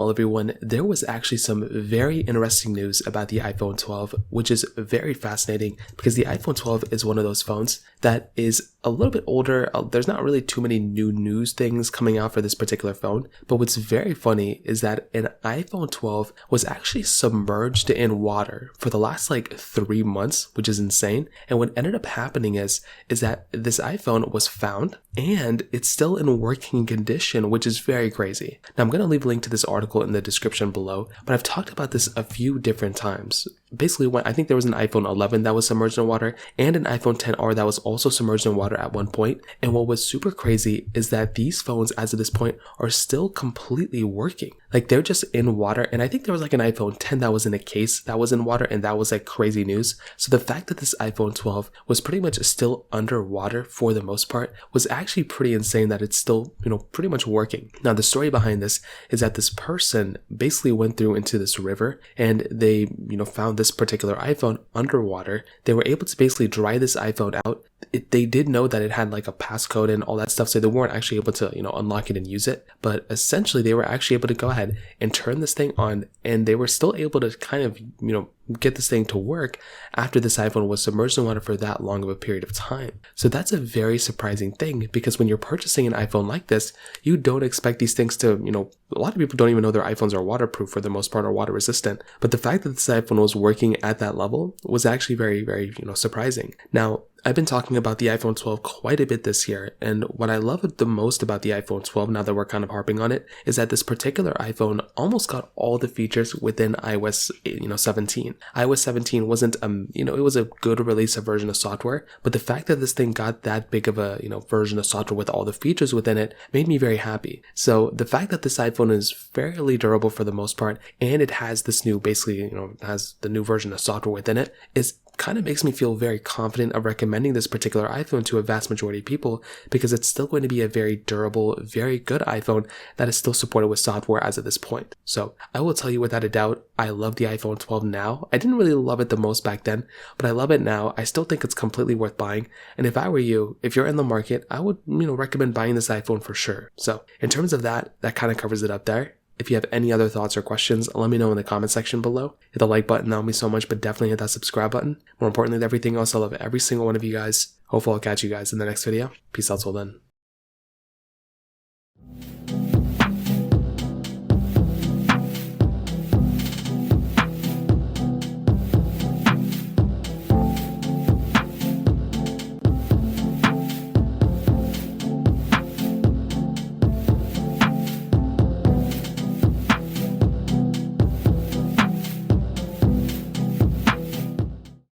Well, everyone, there was actually some very interesting news about the iPhone 12, which is very fascinating because the iPhone 12 is one of those phones that is a little bit older. There's not really too many new news things coming out for this particular phone, but what's very funny is that an iPhone 12 was actually submerged in water for the last like 3 months, which is insane. And what ended up happening is that this iPhone was found and it's still in working condition, which is very crazy. Now, I'm going to leave a link to this article in the description below, but I've talked about this a few different times. Basically, when I think there was an iPhone 11 that was submerged in water and an iPhone 10R that was also submerged in water at one point. And what was super crazy is that these phones, as of this point, are still completely working. Like, they're just in water. And I think there was like an iPhone 10 that was in a case that was in water, and that was like crazy news. So the fact that this iPhone 12 was pretty much still underwater for the most part was actually pretty insane, that it's still, pretty much working. Now, the story behind this is that this person basically went through into this river and they, found this particular iPhone underwater. They were able to basically dry this iPhone out. They did know that it had like a passcode and all that stuff, so they weren't actually able to, unlock it and use it. But essentially, they were actually able to go ahead and turn this thing on, and they were still able to kind of, get this thing to work after this iPhone was submerged in water for that long of a period of time. So that's a very surprising thing, because when you're purchasing an iPhone like this, you don't expect these things to, a lot of people don't even know their iPhones are waterproof for the most part, or water resistant. But the fact that this iPhone was working at that level was actually very, very, surprising. Now, I've been talking about the iPhone 12 quite a bit this year, and what I love the most about the iPhone 12, now that we're kind of harping on it, is that this particular iPhone almost got all the features within iOS 17. iOS 17 wasn't it was a good release of version of software, but the fact that this thing got that big of a version of software with all the features within it made me very happy. So the fact that this iPhone is fairly durable for the most part, and it has this new, basically, has the new version of software within it, is kind of makes me feel very confident of recommending this particular iPhone to a vast majority of people, because it's still going to be a very durable, very good iPhone that is still supported with software as of this point. So I will tell you without a doubt, I love the iPhone 12 now. I didn't really love it the most back then, but I love it now. I still think it's completely worth buying. And if I were you, if you're in the market, I would, recommend buying this iPhone for sure. So in terms of that kind of covers it up there. If you have any other thoughts or questions, let me know in the comment section below. Hit the like button, that would mean so much, but definitely hit that subscribe button. More importantly than everything else, I love every single one of you guys. Hopefully I'll catch you guys in the next video. Peace out till then.